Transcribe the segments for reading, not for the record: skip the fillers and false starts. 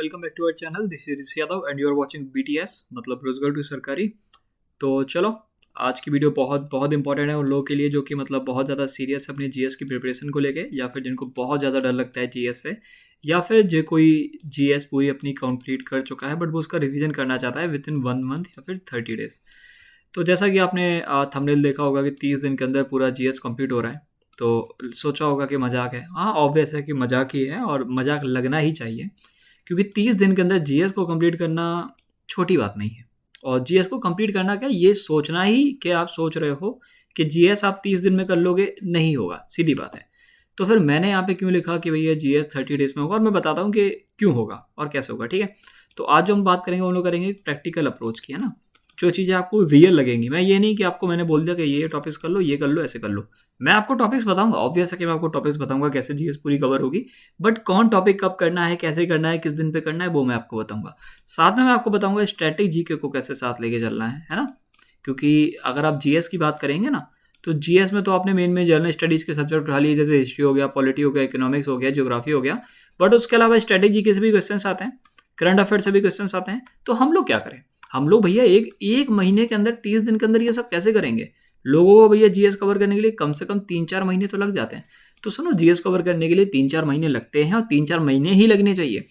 Welcome back to our channel. This is Rishi Yadav and you are watching BTS मतलब रोजगार to सरकारी। तो चलो, आज की वीडियो बहुत बहुत इंपॉर्टेंट है उन लोगों के लिए जो कि मतलब बहुत ज़्यादा सीरियस है अपनी जीएस की प्रिपरेशन को लेके, या फिर जिनको बहुत ज़्यादा डर लगता है जीएस से, या फिर जो कोई जीएस पूरी अपनी कंप्लीट कर चुका है बट वो उसका रिवीजन करना चाहता है विद इन 1 मंथ या फिर 30 डेज। तो जैसा कि आपने थंबनेल देखा होगा कि 30 दिन के अंदर पूरा जीएस कंप्लीट हो रहा है, तो सोचा होगा कि मजाक है। हाँ, ऑब्वियस है कि मजाक ही है और मजाक लगना ही चाहिए, क्योंकि 30 दिन के अंदर जीएस को कंप्लीट करना छोटी बात नहीं है। और जीएस को कंप्लीट करना क्या, ये सोचना ही कि आप सोच रहे हो कि जीएस आप 30 दिन में कर लोगे, नहीं होगा, सीधी बात है। तो फिर मैंने यहाँ पे क्यों लिखा कि भैया जीएस 30 डेज में होगा, और मैं बताता हूँ कि क्यों होगा और कैसे होगा, ठीक है। तो आज जो हम बात करेंगे वो लोग करेंगे प्रैक्टिकल अप्रोच की, है ना। जो चीज़ें आपको रियल लगेंगी, मैं ये नहीं कि आपको मैंने बोल दिया कि ये टॉपिक्स कर लो, ये कर लो, ऐसे कर लो। मैं आपको टॉपिक्स बताऊंगा, ऑब्वियस है कि मैं आपको टॉपिक्स बताऊंगा कैसे जीएस पूरी कवर होगी, बट कौन टॉपिक कब करना है, कैसे करना है, किस दिन पे करना है, वो मैं आपको बताऊंगा। साथ में मैं आपको बताऊंगा स्ट्रैटेजी जीके को कैसे साथ लेके चलना है ना। क्योंकि अगर आप जीएस की बात करेंगे ना, तो जीएस में तो आपने मेन जनरल स्टडीज़ के सब्जेक्ट उठा लिए, जैसे हिस्ट्री हो गया, पॉलिटी हो गया, इकोनॉमिक्स हो गया, ज्योग्राफी हो गया। बट उसके अलावा स्ट्रैटेजी के से भी क्वेश्चन आते हैं, करंट अफेयर से भी क्वेश्चन आते हैं। तो हम लोग क्या करें, हम लोग भैया एक एक महीने के अंदर 30 दिन के अंदर ये सब कैसे करेंगे। लोगों को भैया जीएस कवर करने के लिए कम से कम 3-4 महीने तो लग जाते हैं। तो सुनो, जीएस कवर करने के लिए 3-4 महीने लगते हैं और 3-4 महीने ही लगने चाहिए।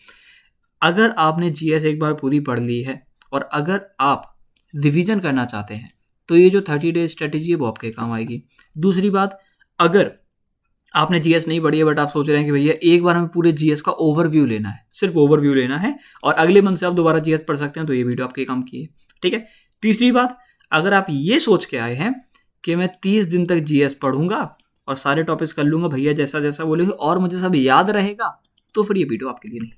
अगर आपने जीएस एक बार पूरी पढ़ ली है और अगर आप रिवीजन करना चाहते हैं, तो ये जो 30 डेज स्ट्रेटेजी है वो आपके काम आएगी। दूसरी बात, अगर आपने जीएस नहीं पढ़ी है बट आप सोच रहे हैं कि भैया एक बार हमें पूरे जीएस का ओवरव्यू लेना है, सिर्फ ओवरव्यू लेना है और अगले मंथ से आप दोबारा जीएस पढ़ सकते हैं, तो ये वीडियो आपके काम की है, ठीक है। तीसरी बात, अगर आप ये सोच के आए हैं कि मैं 30 दिन तक जीएस पढ़ूंगा और सारे टॉपिक्स कर लूंगा भैया जैसा जैसा बोलेंगे और मुझे सब याद रहेगा, तो फिर ये वीडियो आपके लिए नहीं,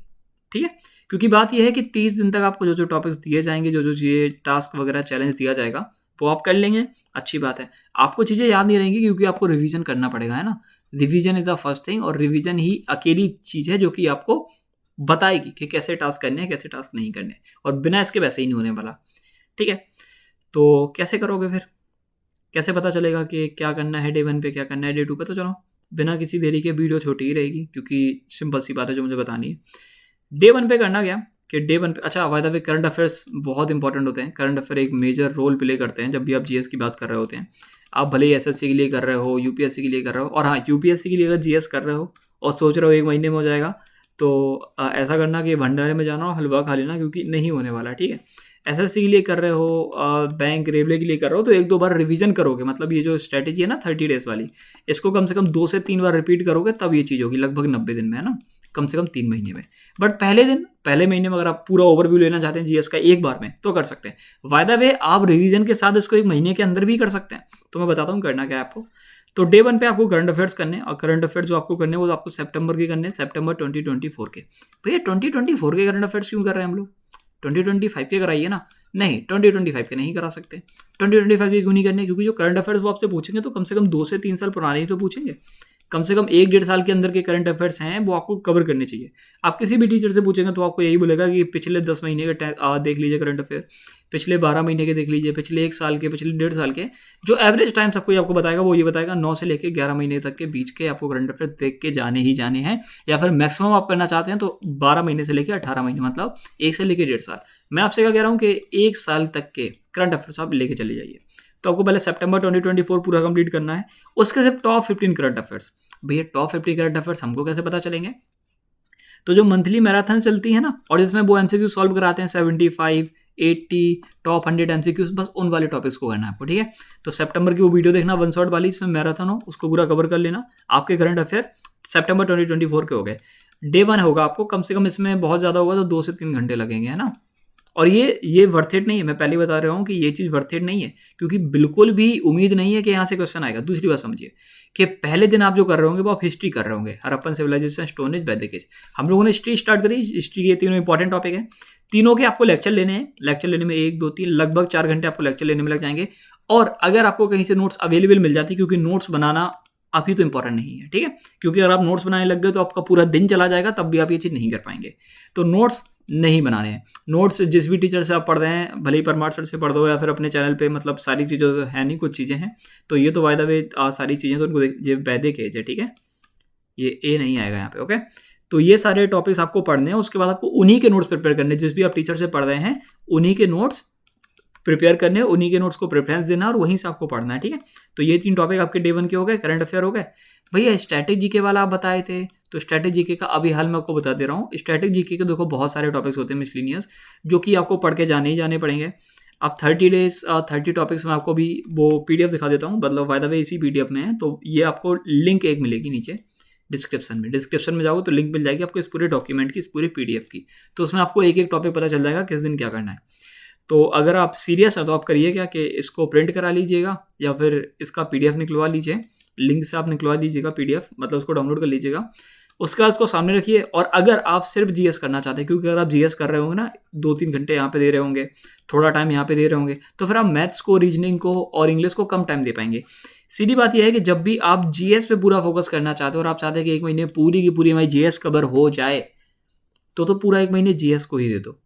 ठीक है। क्योंकि बात यह है कि 30 दिन तक आपको जो जो टॉपिक्स दिए जाएंगे, जो जो चीज़ें टास्क वगैरह चैलेंज दिया जाएगा, वो आप कर लेंगे, अच्छी बात है। आपको चीज़ें याद नहीं रहेंगी क्योंकि आपको रिवीजन करना पड़ेगा, है ना। Revision is the first thing, और रिवीजन ही अकेली चीज़ है जो कि आपको बताएगी कि कैसे टास्क करने हैं, कैसे टास्क नहीं करने, और बिना इसके वैसे ही नहीं होने वाला, ठीक है। तो कैसे करोगे फिर, कैसे पता चलेगा कि क्या करना है डे 1 पे, क्या करना है डे 2 पे। तो चलो, बिना किसी देरी के, वीडियो छोटी ही रहेगी क्योंकि सिंपल सी बात है जो मुझे बतानी है। डे 1 पे करना क्या कि डे 1 पे, अच्छा by the way, current affairs बहुत इंपॉर्टेंट होते हैं। करंट अफेयर एक मेजर रोल प्ले करते हैं जब भी आप जीएस की बात कर रहे होते हैं। आप भले ही एसएससी के लिए कर रहे हो, यूपीएससी के लिए कर रहे हो, और हाँ, यूपीएससी के लिए अगर जीएस कर रहे हो और सोच रहे हो 1 महीने में हो जाएगा, तो ऐसा करना कि भंडारे में जाना और हलवा खा लेना, क्योंकि नहीं होने वाला, ठीक है। एसएससी के लिए कर रहे हो, बैंक रेलवे के लिए कर रहे हो, तो 1-2 बार रिवीजन करोगे, मतलब ये जो स्ट्रैटेजी है ना 30 डेज वाली, इसको कम से कम 2 से 3 बार रिपीट करोगे, तब ये चीज़ होगी लगभग 90 दिन में, है ना, कम से कम 3 महीने में। बट पहले महीने में अगर आप पूरा ओवरव्यू लेना चाहते हैं जीएस का एक बार में, तो कर सकते हैं। बाय द वे, आप रिवीजन के साथ इसको 1 महीने के अंदर भी कर सकते हैं। तो मैं बताता हूँ करना क्या है आपको। तो डे 1 पे आपको करंट अफेयर्स करने हैं, और करंट अफेयर्स जो आपको करने हैं वो आपको सितंबर के करने हैं, सितंबर 2024 के। भैया 2024 के करंट अफेयर्स क्यों कर रहे हैं हम लोग, 2025 के कराइए ना। नहीं, 2025 के नहीं करा सकते। 2025 के क्यों नहीं करने, क्योंकि जो करंट अफेयर्स वो आपसे पूछेंगे तो कम से कम 2 से 3 साल पुराने ही तो पूछेंगे। कम से कम 1-1.5 साल के अंदर के करंट अफेयर्स हैं वो आपको कवर करने चाहिए। आप किसी भी टीचर से पूछेंगे तो आपको यही बोलेगा कि पिछले 10 महीने के देख लीजिए करंट अफेयर, पिछले 12 महीने के देख लीजिए, पिछले 1 साल के, पिछले 1.5 साल के। जो एवरेज टाइम सबको आपको बताएगा वो ये बताएगा 9 से लेकर 11 महीने तक के बीच के आपको करंट अफेयर देख के जाने ही जाने हैं, या फिर मैक्सिमम आप करना चाहते हैं तो 12 महीने से लेकर 18 महीने, मतलब 1 से लेकर 1.5 साल। मैं आपसे क्या कह रहा हूँ कि 1 साल तक के करंट अफेयर्स आप लेके चले जाइए। तो आपको पहले सितंबर 2024 पूरा कंप्लीट करना है, उसके सिर्फ टॉप 15 करंट अफेयर्स। भैया टॉप 50 करंट अफेयर्स हमको कैसे पता चलेंगे, तो जो मंथली मैराथन चलती है ना, और जिसमें वो एमसीक्यू सॉल्व कराते हैं 75, 80, टॉप 100 एमसीक्यूज, बस उन वाले टॉपिक्स को करना है आपको, ठीक है। तो सितंबर की वो वीडियो देखना, 1 शॉट वाली, इसमें मैराथन हो, उसको पूरा कवर कर लेना। आपके करंट अफेयर सितंबर 2024 के हो गए। डे 1 होगा आपको, कम से कम इसमें बहुत ज़्यादा होगा तो 2 से 3 घंटे लगेंगे, है ना। और ये वर्थ इट नहीं है, मैं पहले बता रहा हूँ कि ये चीज़ वर्थ इट नहीं है, क्योंकि बिल्कुल भी उम्मीद नहीं है कि यहाँ से क्वेश्चन आएगा। दूसरी बात समझिए कि पहले दिन आप जो कर रहे होंगे वो आप हिस्ट्री कर रहे होंगे, हड़प्पन सिविलाइजेशन, स्टोन एज, वैदिक एज। हम लोगों ने हिस्ट्री स्टार्ट करी, हिस्ट्री के तीनों इंपॉर्टेंट टॉपिक है, तीनों के आपको लेक्चर लेने हैं। लेक्चर लेने में 1, 2, 3 लगभग 4 घंटे आपको लेक्चर लेने में लग जाएंगे। और अगर आपको कहीं से नोट्स अवेलेबल मिल जाती, क्योंकि नोट्स बनाना अभी तो इंपॉर्टेंट नहीं है, ठीक है, क्योंकि अगर आप नोट्स बनाने लग गए तो आपका पूरा दिन चला जाएगा, तब भी आप ये चीज़ नहीं कर पाएंगे। तो नोट्स नहीं बनाने हैं। नोट्स जिस भी टीचर से आप पढ़ रहे हैं, भले ही परमार सर से पढ़ दो या फिर अपने चैनल पे, मतलब सारी चीज़ें तो है नहीं, कुछ चीज़ें हैं। तो ये तो बाय द वे सारी चीज़ें तो उनको ये वैदिक एज है, ठीक है, ये ए नहीं आएगा यहाँ पे, ओके। तो ये सारे टॉपिक्स आपको पढ़ने हैं, उसके बाद आपको उन्हीं के नोट्स प्रिपेयर करने हैं, जिस भी आप टीचर से पढ़ रहे हैं उन्हीं के नोट्स प्रिपेयर करने हैं, उन्हीं के नोट्स को प्रेफरेंस देना और वहीं से आपको पढ़ना है, ठीक है। तो ये 3 टॉपिक आपके डे 1 के हो गए, करंट अफेयर हो गए। भैया स्टैटिक जीके वाला आप बताए थे, तो स्टैटिक जीके का अभी हाल मैं आपको बता दे रहा हूँ। स्टैटिक जीके के देखो बहुत सारे टॉपिक्स होते हैं मिसलिनियस, जो कि आपको पढ़ के जाने ही जाने पड़ेंगे। आप 30 टॉपिक्स में आपको भी वो PDF दिखा देता हूँ, मतलब बाय द वे इसी PDF में है, तो ये आपको लिंक एक मिलेगी नीचे डिस्क्रिप्शन में जाओगे तो लिंक मिल जाएगी आपको इस पूरे डॉक्यूमेंट की, इस पूरे PDF की। तो उसमें आपको एक एक टॉपिक पता चल जाएगा किस दिन क्या करना है। तो अगर आप सीरियस हैं तो आप करिए क्या कि इसको प्रिंट करा लीजिएगा या फिर इसका PDF निकलवा लीजिए, लिंक से आप निकलवा लीजिएगा PDF, मतलब उसको डाउनलोड कर लीजिएगा। उसका उसको सामने रखिए। और अगर आप सिर्फ GS करना चाहते हैं, क्योंकि अगर आप GS कर रहे होंगे ना, 2-3 घंटे यहाँ पे दे रहे होंगे, थोड़ा टाइम यहाँ पे दे रहे होंगे, तो फिर आप मैथ्स को, रीजनिंग को और इंग्लिश को कम टाइम दे पाएंगे। सीधी बात यह है कि जब भी आप GS पे पूरा फोकस करना चाहते हो और आप चाहते हैं कि 1 महीने पूरी की पूरी हमारी GS कवर हो जाए, तो पूरा 1 महीने GS को ही दे दो।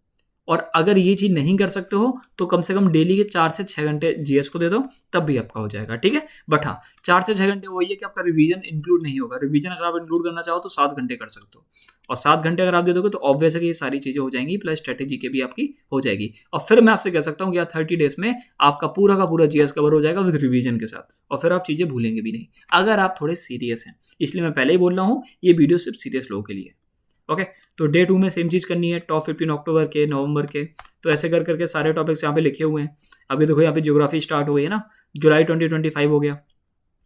और अगर ये चीज़ नहीं कर सकते हो तो कम से कम डेली के 4 से 6 घंटे GS को दे दो, तब भी आपका हो जाएगा, ठीक है। बट हाँ, 4 से 6 घंटे वही है कि आपका रिवीजन इंक्लूड नहीं होगा। रिवीजन अगर आप इंक्लूड करना चाहो तो 7 घंटे कर सकते हो, और 7 घंटे अगर आप दे दोगे तो ऑब्वियस है कि ये सारी चीज़ें हो जाएंगी, प्लस स्ट्रेटेजी के भी आपकी हो जाएगी। और फिर मैं आपसे कह सकता हूँ कि 30 डेज में आपका पूरा का पूरा GS कवर हो जाएगा विद रिवीजन के साथ, और फिर आप चीज़ें भूलेंगे भी नहीं, अगर आप थोड़े सीरियस हैं। इसलिए मैं पहले ही बोल रहा हूँ, ये वीडियो सिर्फ सीरियस लोगों के लिए। ओके, तो डे 2 में सेम चीज़ करनी है, टॉप 15 अक्टूबर के, नवंबर के। तो ऐसे कर करके सारे टॉपिक्स यहाँ पे लिखे हुए हैं। अभी देखो यहाँ पे ज्योग्राफी स्टार्ट हुई है ना, जुलाई 2025 हो गया,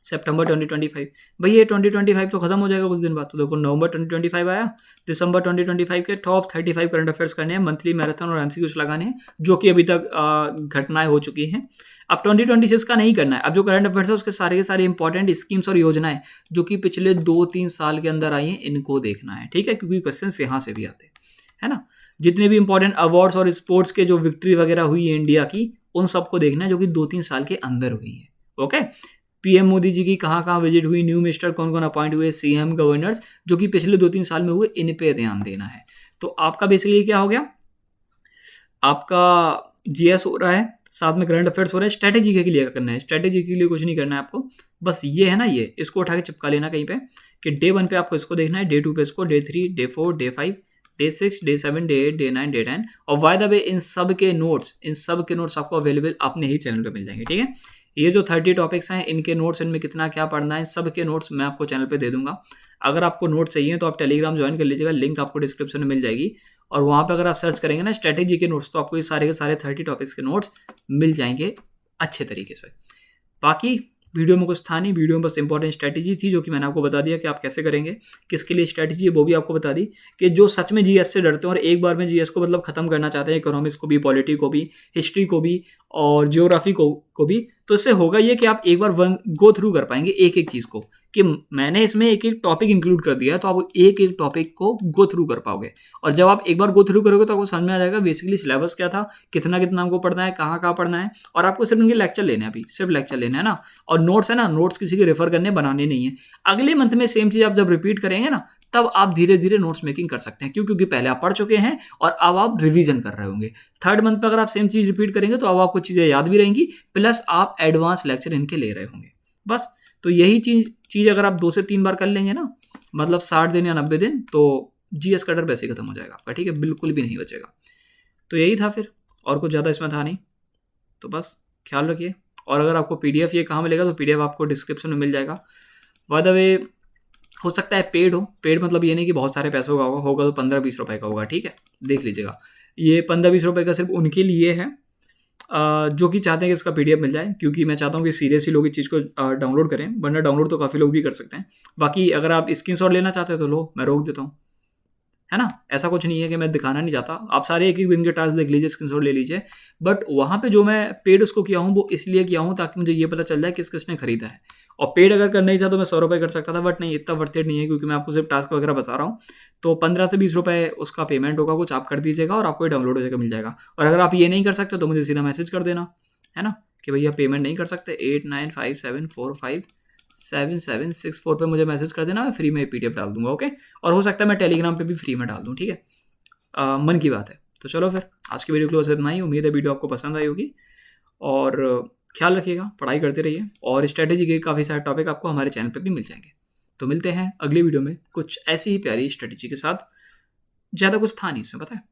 सितंबर 2025, भाई ये 2025 तो खत्म हो जाएगा कुछ दिन बाद। तो देखो नवंबर 2025 आया, दिसंबर 2025 के टॉप 35 करंट अफेयर्स करने हैं, मंथली मैराथन और MCQs लगाने हैं, जो कि अभी तक घटनाएं हो चुकी हैं। अब 2026 का नहीं करना है। अब जो करंट अफेयर्स है उसके सारे के सारे इंपॉर्टेंट स्कीम्स और योजनाएं जो कि पिछले 2-3 साल के अंदर आई हैं, इनको देखना है, ठीक है, क्योंकि क्वेश्चन यहाँ से भी आते हैं, है ना। जितने भी इंपॉर्टेंट अवार्ड्स और स्पोर्ट्स के जो विक्ट्री वगैरह हुई है इंडिया की, उन सबको देखना है जो कि 2-3 साल के अंदर हुई है। ओके, PM मोदी जी की कहाँ कहाँ विजिट हुई, न्यू मिनिस्टर कौन कौन अपॉइंट हुए, CM गवर्नर्स जो कि पिछले 2-3 साल में हुए, इन पे ध्यान देना है। तो आपका बेसिकली क्या हो गया, आपका GS हो रहा है, साथ में करंट अफेयर्स हो रहे हैं। स्ट्रेटेजी के लिए क्या करना है, स्ट्रेटेजी के लिए कुछ नहीं करना है आपको, बस ये है ना, ये इसको उठा के चिपका लेना कहीं पे कि डे 1 पे आपको इसको देखना है, डे 2 पे इसको, day 3, day 4, day 5, day 6, day 7, day 8, day 9, day 10। और बाय द वे इन सब के नोट्स आपको अवेलेबल अपने ही चैनल पे मिल जाएंगे, ठीक है। ये जो 30 टॉपिक्स हैं, इनके नोट्स, इनमें कितना क्या पढ़ना है, सब के नोट्स मैं आपको चैनल पे दे दूंगा। अगर आपको नोट्स चाहिए तो आप टेलीग्राम ज्वाइन कर लीजिएगा, लिंक आपको डिस्क्रिप्शन में मिल जाएगी। और वहाँ पे अगर आप सर्च करेंगे ना स्ट्रेटेजी के नोट्स, तो आपको ये सारे के सारे 30 टॉपिक्स के नोट्स मिल जाएंगे अच्छे तरीके से। बाकी वीडियो में कुछ था नहीं, वीडियो में बस इंपॉर्टेंट स्ट्रेटेजी थी जो कि मैंने आपको बता दिया कि आप कैसे करेंगे, किसके लिए स्ट्रेटेजी है वो भी आपको बता दी। कि जो सच में GS से डरते हैं और एक बार में GS को मतलब खत्म करना चाहते हैं, इकोनॉमिक्स को भी, पॉलिटी को भी, हिस्ट्री को भी और जियोग्राफी को भी, तो इससे होगा ये कि आप एक बार गो थ्रू कर पाएंगे एक एक चीज़ को, कि मैंने इसमें एक एक टॉपिक इंक्लूड कर दिया है, तो आप एक एक टॉपिक को गो थ्रू कर पाओगे। और जब आप एक बार गो थ्रू करोगे तो आपको समझ में आ जाएगा बेसिकली सिलेबस क्या था, कितना कितना हमको पढ़ना है, कहाँ कहाँ पढ़ना है। और आपको सिर्फ उनके लेक्चर लेने हैं, अभी सिर्फ लेक्चर लेना है ना। और नोट्स है ना, नोट्स किसी के रेफर करने बनाने नहीं है। अगले मंथ में सेम चीज़ आप जब रिपीट करेंगे ना, तब आप धीरे धीरे नोट्स मेकिंग कर सकते हैं, क्योंकि पहले आप पढ़ चुके हैं और अब आप रिवीजन कर रहे होंगे। 3rd मंथ पे अगर आप सेम चीज़ रिपीट करेंगे तो अब आपको चीज़ें याद भी रहेंगी, प्लस आप एडवांस लेक्चर इनके ले रहे होंगे। बस तो यही चीज़ अगर आप 2 से 3 बार कर लेंगे ना, मतलब 60 दिन या 90 दिन, तो GS का डर वैसे खत्म हो जाएगा आपका, ठीक है, बिल्कुल भी नहीं बचेगा। तो यही था फिर, और कुछ ज़्यादा इसमें था नहीं। तो बस ख्याल रखिए। और अगर आपको PDF ये कहाँ मिलेगा, तो PDF आपको डिस्क्रिप्शन में मिल जाएगा। बाय द वे हो सकता है पेड हो, पेड मतलब ये नहीं कि बहुत सारे पैसों का होगा तो 15-20 रुपए का होगा, ठीक है, देख लीजिएगा। ये 15-20 रुपए का सिर्फ उनके लिए है जो कि चाहते हैं कि इसका PDF मिल जाए, क्योंकि मैं चाहता हूँ कि सीरियसली लोग इस चीज़ को डाउनलोड करें, वरना डाउनलोड तो काफ़ी लोग भी कर सकते हैं। बाकी अगर आप स्क्रीनशॉट लेना चाहते हो तो लो, मैं रोक देता हूँ, है ना। ऐसा कुछ नहीं है कि मैं दिखाना नहीं चाहता, आप सारे एक एक दिन के टास्क देख लीजिए, स्क्रीनशॉट ले लीजिए। बट वहाँ पे जो मैं पेड उसको किया हूँ वो इसलिए किया हूँ ताकि मुझे ये पता चल जाए किस किसने खरीदा है। और पेड अगर करना ही था तो मैं 100 रुपये कर सकता था, बट नहीं, इतना वर्थ इट नहीं है, क्योंकि मैं आपको सिर्फ टास्क वगैरह बता रहा हूँ। तो 15 से 20 रुपये उसका पेमेंट होगा, कुछ आप कर दीजिएगा और आपको डाउनलोड हो जाएगा, मिल जाएगा। और अगर आप ये नहीं कर सकते तो मुझे सीधा मैसेज कर देना, है ना, कि भैया पेमेंट नहीं कर सकते, 8957457764 पे मुझे मैसेज कर देना, मैं फ्री में PDF डाल दूंगा। ओके, और हो सकता है मैं टेलीग्राम पे भी फ्री में डाल दूँ, ठीक है, मन की बात है। तो चलो फिर आज की वीडियो के लिए बस इतना ही। उम्मीद है वीडियो आपको पसंद आई होगी, और ख्याल रखिएगा, पढ़ाई करते रहिए, और स्ट्रेटेजी के काफ़ी सारे टॉपिक आपको हमारे चैनल पे भी मिल जाएंगे। तो मिलते हैं अगली वीडियो में कुछ ऐसी ही प्यारी स्ट्रेटेजी के साथ। ज़्यादा कुछ था नहीं इसमें, पता है।